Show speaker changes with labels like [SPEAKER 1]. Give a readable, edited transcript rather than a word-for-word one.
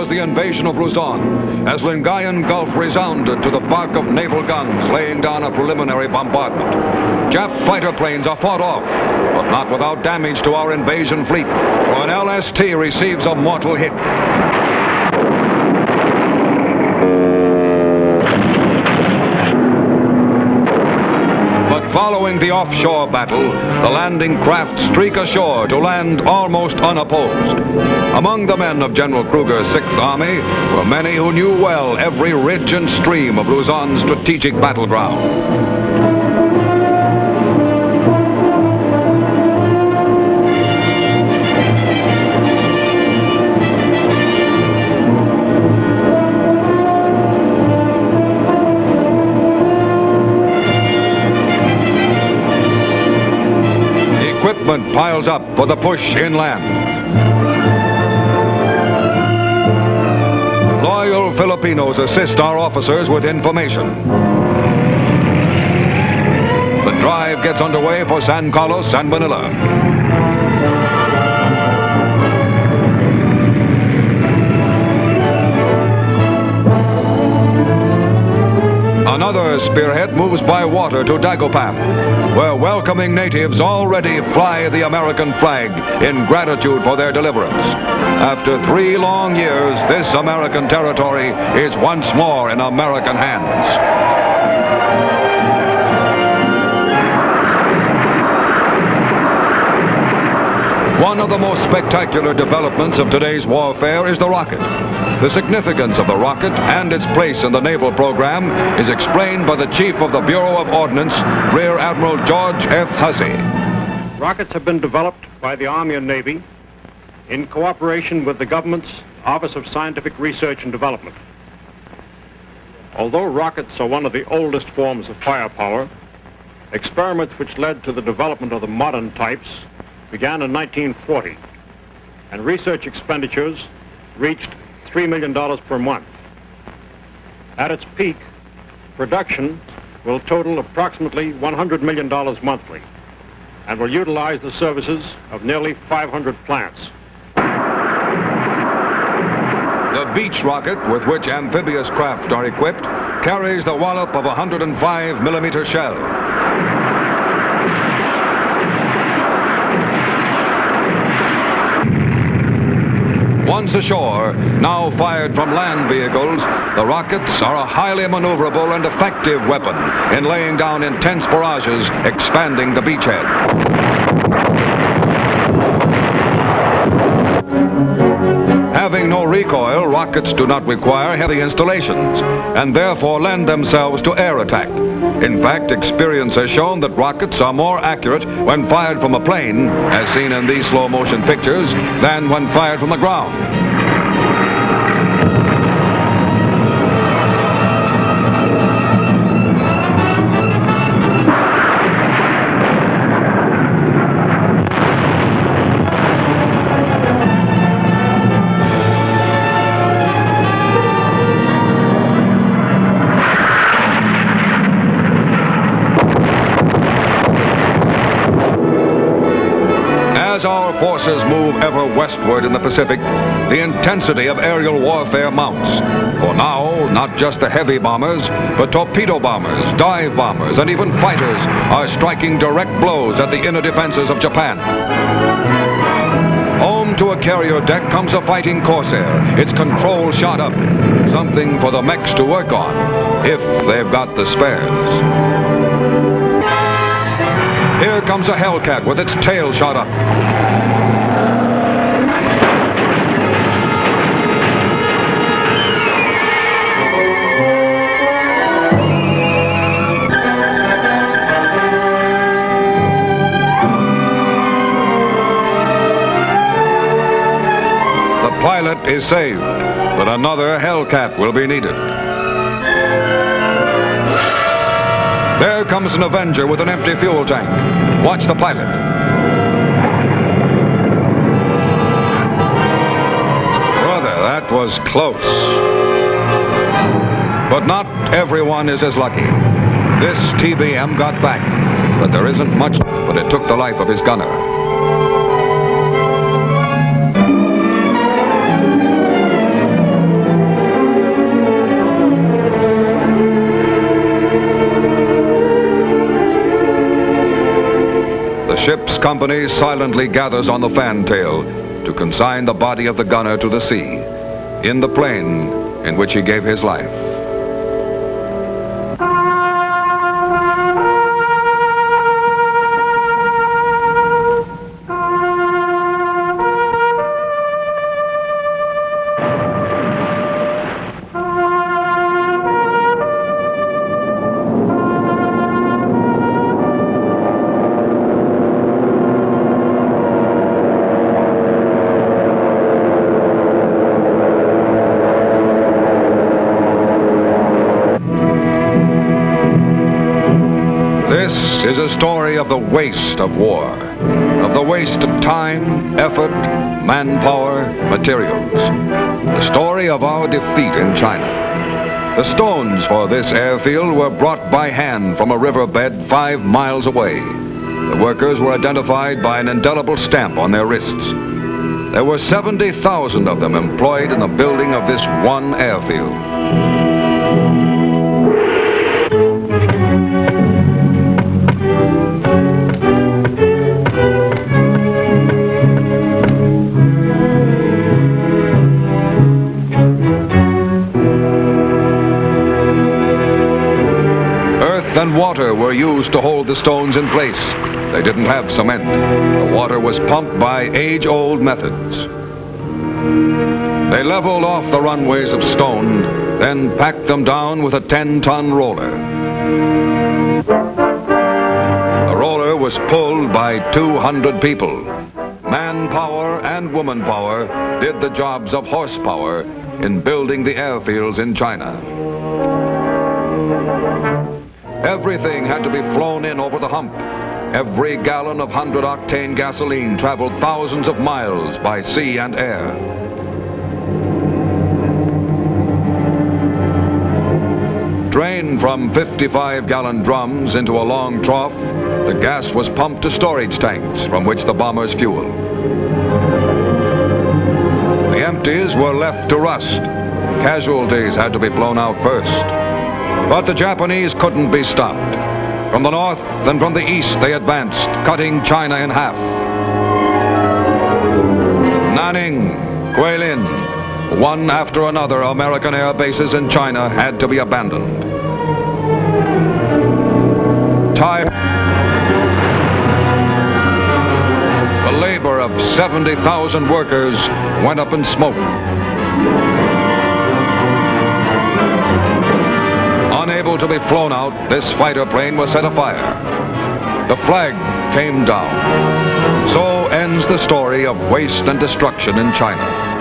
[SPEAKER 1] was the invasion of Luzon, as Lingayen Gulf resounded to the bark of naval guns laying down a preliminary bombardment. Jap fighter planes are fought off, but not without damage to our invasion fleet, for an LST receives a mortal hit. Following the offshore battle, the landing craft streak ashore to land almost unopposed. Among the men of General Kruger's 6th Army were many who knew well every ridge and stream of Luzon's strategic battleground. Equipment piles up for the push inland. Loyal Filipinos assist our officers with information. The drive gets underway for San Carlos and Manila. Another spearhead moves by water to Dagupan, where welcoming natives already fly the American flag in gratitude for their deliverance. After 3 long years, this American territory is once more in American hands. One of the most spectacular developments of today's warfare is the rocket. The significance of the rocket and its place in the naval program is explained by the Chief of the Bureau of Ordnance, Rear Admiral George F. Hussey.
[SPEAKER 2] Rockets have been developed by the Army and Navy in cooperation with the government's Office of Scientific Research and Development. Although rockets are one of the oldest forms of firepower, experiments which led to the development of the modern types began in 1940, and research expenditures reached $3 million per month. At its peak, production will total approximately $100 million monthly and will utilize the services of nearly 500 plants.
[SPEAKER 1] The Beach rocket, with which amphibious craft are equipped, carries the wallop of a 105mm shell. Once ashore, now fired from land vehicles, the rockets are a highly maneuverable and effective weapon in laying down intense barrages, expanding the beachhead. Having no recoil, rockets do not require heavy installations and therefore lend themselves to air attack. In fact, experience has shown that rockets are more accurate when fired from a plane, as seen in these slow-motion pictures, than when fired from the ground. As our forces move ever westward in the Pacific, the intensity of aerial warfare mounts. For now, not just the heavy bombers, but torpedo bombers, dive bombers, and even fighters are striking direct blows at the inner defenses of Japan. Home to a carrier deck comes a fighting Corsair, its control shot up, something for the mechs to work on, if they've got the spares. Here comes a Hellcat with its tail shot up. The pilot is saved, but another Hellcat will be needed. There comes an Avenger with an empty fuel tank. Watch the pilot. Brother, that was close. But not everyone is as lucky. This TBM got back, but there isn't much, but it took the life of his gunner. ship's company silently gathers on the fantail to consign the body of the gunner to the sea in the plane in which he gave his life. This is a story of the waste of war, of the waste of time, effort, manpower, materials. The story of our defeat in China. The stones for this airfield were brought by hand from a riverbed 5 miles away. The workers were identified by an indelible stamp on their wrists. There were 70,000 of them employed in the building of this one airfield. And water were used to hold the stones in place. They didn't have cement. The water was pumped by age-old methods. They leveled off the runways of stone, then packed them down with a 10-ton roller. The roller was pulled by 200 people. Manpower and woman power did the jobs of horsepower in building the airfields in China. Everything had to be flown in over the hump. Every gallon of 100-octane gasoline traveled thousands of miles by sea and air. Drained from 55-gallon drums into a long trough, the gas was pumped to storage tanks from which the bombers fueled. The empties were left to rust. Casualties had to be blown out first. But the Japanese couldn't be stopped. From the north and from the east they advanced, cutting China in half. Nanning, Guilin, one after another American air bases in China had to be abandoned. The labor of 70,000 workers went up in smoke. Unable to be flown out, this fighter plane was set afire. The flag came down. So ends the story of waste and destruction in China.